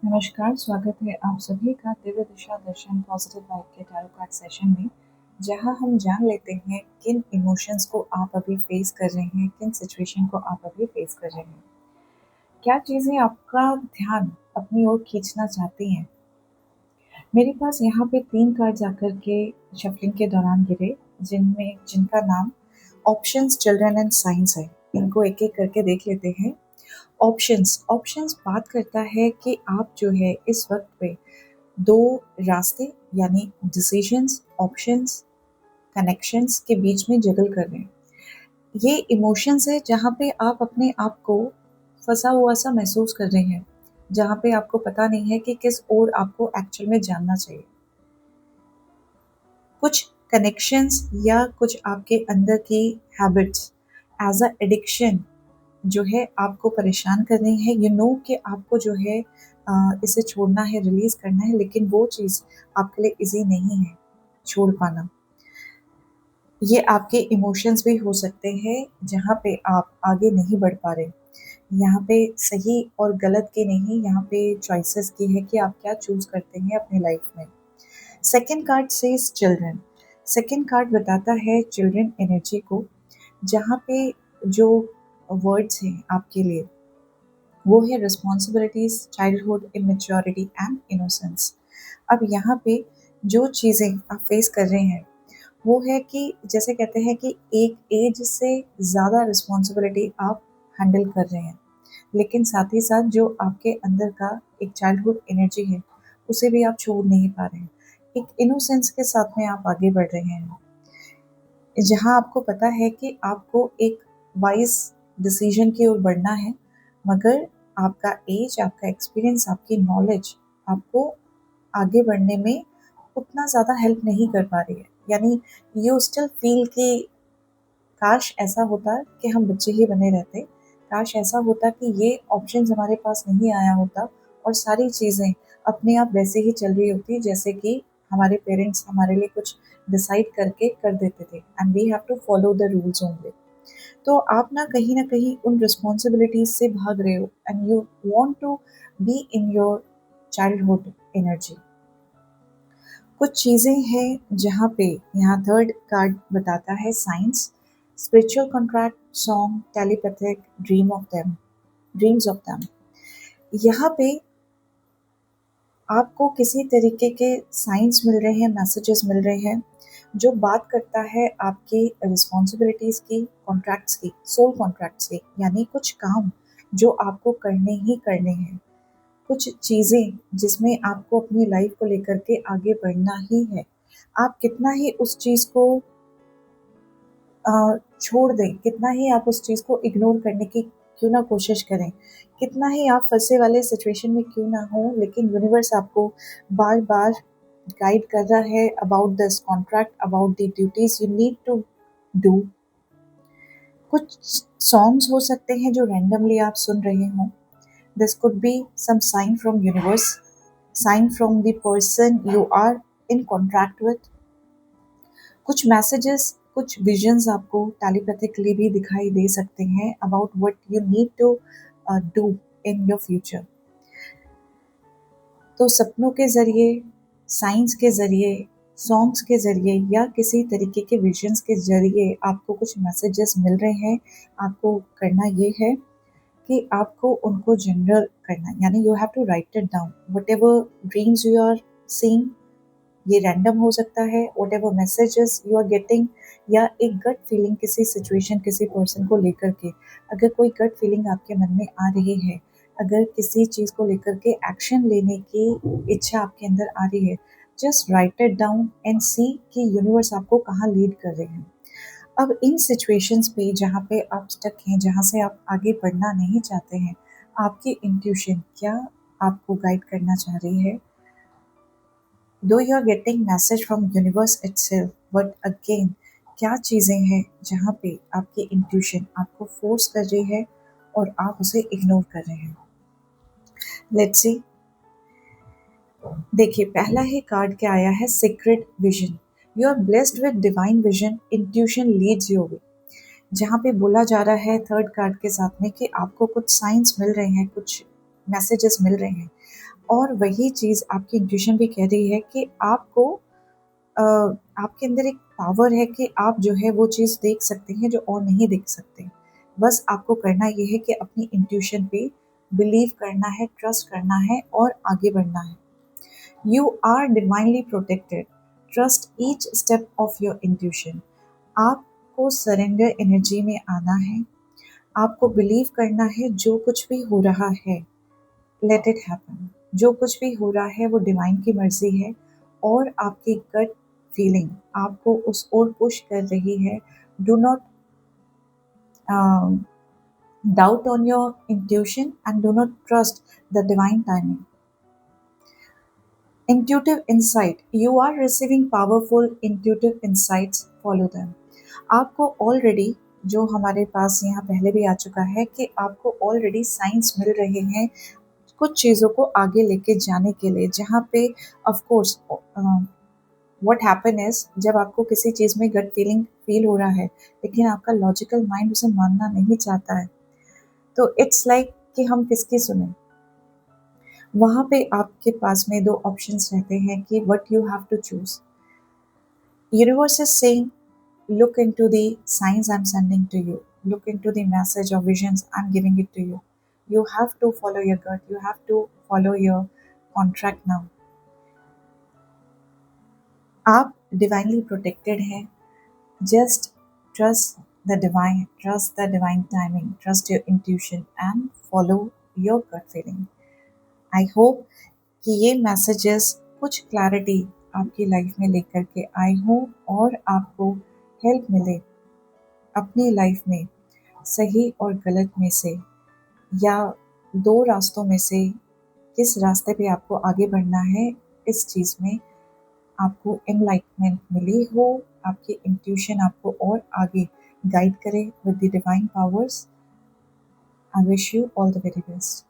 नमस्कार, स्वागत है आप सभी का दिव्य दिशा दर्शन पॉजिटिव वाइब के टैरो कार्ड सेशन में, जहां हम जान लेते हैं किन इमोशंस को आप अभी फेस कर रहे हैं, किन सिचुएशन को आप अभी फेस कर रहे हैं। क्या चीज़ें आपका ध्यान अपनी ओर खींचना चाहती हैं? मेरे पास यहाँ पे 3 कार्ड्स आकर के शफलिंग के दौरान गिरे, जिनका नाम ऑप्शंस, चिल्ड्रन एंड साइंस है। इनको एक-एक करके देख लेते हैं। ऑप्शंस ऑप्शंस बात करता है कि आप जो है इस वक़्त पे 2 रास्ते यानी डिसीजंस, ऑप्शंस, कनेक्शंस के बीच में जगल कर रहे हैं। ये इमोशंस है जहाँ पे आप अपने आप को फँसा हुआ सा महसूस कर रहे हैं, जहाँ पे आपको पता नहीं है कि किस ओर आपको एक्चुअल में जानना चाहिए। कुछ कनेक्शंस या कुछ आपके अंदर की हैबिट्स एज़ अ एडिक्शन जो है आपको परेशान कर रही है। यू नो कि आपको जो है इसे छोड़ना है, रिलीज़ करना है, लेकिन वो चीज़ आपके लिए ईज़ी नहीं है छोड़ पाना। ये आपके इमोशंस भी हो सकते हैं जहाँ पे आप आगे नहीं बढ़ पा रहे। यहाँ पे सही और गलत की नहीं, यहाँ पे चॉइसेस की है कि आप क्या चूज़ करते हैं अपनी लाइफ में। Second card says children. Second card बताता है चिल्ड्रन एनर्जी को, जहाँ पे जो वर्ड्स हैं आपके लिए वो है responsibilities, childhood, immaturity and innocence. अब यहाँ पे जो चीज़ें आप फेस कर रहे हैं वो है कि जैसे कहते हैं कि एक एज से ज़्यादा रिस्पॉन्सिबिलिटी आप हैंडल कर रहे हैं, लेकिन साथ ही साथ जो आपके अंदर का एक चाइल्डहुड एनर्जी है उसे भी आप छोड़ नहीं पा रहे हैं। एक इनोसेंस के साथ में आप आगे बढ़ रहे हैं, जहाँ आपको पता है कि आपको एक वाइज डिसीजन की ओर बढ़ना है, मगर आपका एज, आपका एक्सपीरियंस, आपकी नॉलेज आपको आगे बढ़ने में उतना ज़्यादा हेल्प नहीं कर पा रही है। यानी यू स्टिल फील कि काश ऐसा होता कि हम बच्चे ही बने रहते, काश ऐसा होता कि ये ऑप्शंस हमारे पास नहीं आया होता और सारी चीज़ें अपने आप वैसे ही चल रही होती जैसे कि हमारे पेरेंट्स हमारे लिए कुछ डिसाइड करके कर देते थे and we have to follow the rules only. तो आप ना कहीं उन रिस्पॉन्सिबिलिटीज से भाग रहे हो and you want to be in your childhood energy. कुछ चीज़ें हैं जहाँ पे यहाँ थर्ड कार्ड बताता है science, spiritual contract, song, telepathic, dreams of them. यहाँ पे आपको किसी तरीके के साइंस मिल रहे हैं, मैसेजेस मिल रहे हैं जो बात करता है आपकी रिस्पॉन्सिबिलिटीज़ की, कॉन्ट्रैक्ट्स की, सोल कॉन्ट्रैक्ट्स की, यानी कुछ काम जो आपको करने ही करने हैं, कुछ चीज़ें जिसमें आपको अपनी लाइफ को लेकर के आगे बढ़ना ही है। आप कितना ही उस चीज़ को छोड़ दें, कितना ही आप उस चीज़ को इग्नोर करने की क्यों ना कोशिश करें, कितना ही आप फँसे वाले सिचुएशन में क्यों ना हो, लेकिन यूनिवर्स आपको बार-बार गाइड कर रहा है about this contract, about the duties you need to do. कुछ सॉन्ग्स हो सकते हैं जो रैंडमली आप सुन रहे हों। This could be some sign from universe, sign from the person you are in contract with. कुछ मैसेजेस, कुछ विजन्स आपको टेलीपैथिकली भी दिखाई दे सकते हैं about what you need to do in your future. तो सपनों के ज़रिए, साइंस के ज़रिए, सॉन्ग्स के ज़रिए या किसी तरीके के विजन्स के ज़रिए आपको कुछ मैसेजेस मिल रहे हैं। आपको करना ये है कि आपको उनको जनरल करना है, यानी you have to write it down. Whatever dreams you are seeing, ये रैंडम हो सकता है, whatever messages you are getting, या एक गट फीलिंग किसी सिचुएशन, किसी पर्सन को लेकर के, अगर कोई गट फीलिंग आपके मन में आ रही है, अगर किसी चीज़ को लेकर के एक्शन लेने की इच्छा आपके अंदर आ रही है, just write it down and see कि यूनिवर्स आपको कहाँ लीड कर रहे हैं। अब इन सिचुएशंस पे जहाँ पे आप स्टक हैं, जहाँ से आप आगे बढ़ना नहीं चाहते हैं, आपकी इंट्यूशन क्या आपको गाइड करना चाह रही है? Though you are getting message from universe itself, but again क्या चीज़ें हैं जहाँ पे आपकी इंट्यूशन आपको फोर्स कर रही है और आप उसे इग्नोर कर रहे हैं। Let's see. देखिए, पहला ही कार्ड क्या आया है, secret vision. You are blessed with divine vision, intuition leads you way. जहाँ पे बोला जा रहा है थर्ड कार्ड के साथ में कि आपको कुछ साइंस मिल रहे हैं, कुछ मैसेजेस मिल रहे हैं। और वही चीज़ आपकी इंट्यूशन भी कह रही है कि आपको आपके अंदर एक पावर है कि आप जो है वो चीज़ देख सकते हैं जो और नहीं देख सकते। बस आपको करना ये है कि अपनी इंट्यूशन पे बिलीव करना है, ट्रस्ट करना है और आगे बढ़ना है। You are divinely protected. Trust each step of your intuition. आपको सरेंडर एनर्जी में आना है। आपको बिलीव करना है जो कुछ भी हो रहा है, लेट इट हैपन। जो कुछ भी हो रहा है वो डिवाइन की मर्जी है और आपकी गट फीलिंग आपको उस ओर पुश कर रही है। Do not doubt on your intuition and do not trust the divine timing. Intuitive insight. You are receiving powerful intuitive insights. Follow them. आपको ऑलरेडी जो हमारे पास यहाँ पहले भी आ चुका है कि आपको ऑलरेडी साइंस मिल रहे हैं कुछ चीज़ों को आगे लेके जाने के लिए, जहाँ पे of course what happen is जब आपको किसी चीज़ में गट फीलिंग फील हो रहा है लेकिन आपका लॉजिकल माइंड उसे मानना नहीं चाहता है, तो इट्स लाइक कि हम किसकी सुने। वहाँ पे आपके पास में दो ऑप्शंस रहते हैं कि what you have to choose. Universe is saying look into the signs I'm sending to you, look into the message or visions I'm giving it to you. You have to follow your gut, you have to follow your contract now. आप divinely protected हैं, just trust the divine timing, trust your intuition and follow your gut feeling. I hope कि ये messages कुछ clarity आपकी life में लेकर के आए हों और आपको हेल्प मिले अपनी लाइफ में सही और गलत में से, या दो रास्तों में से किस रास्ते पे आपको आगे बढ़ना है, इस चीज़ में आपको एनलाइटमेंट मिली हो, आपकी इंट्यूशन आपको और आगे गाइड करे with the divine powers. I wish you all the very best.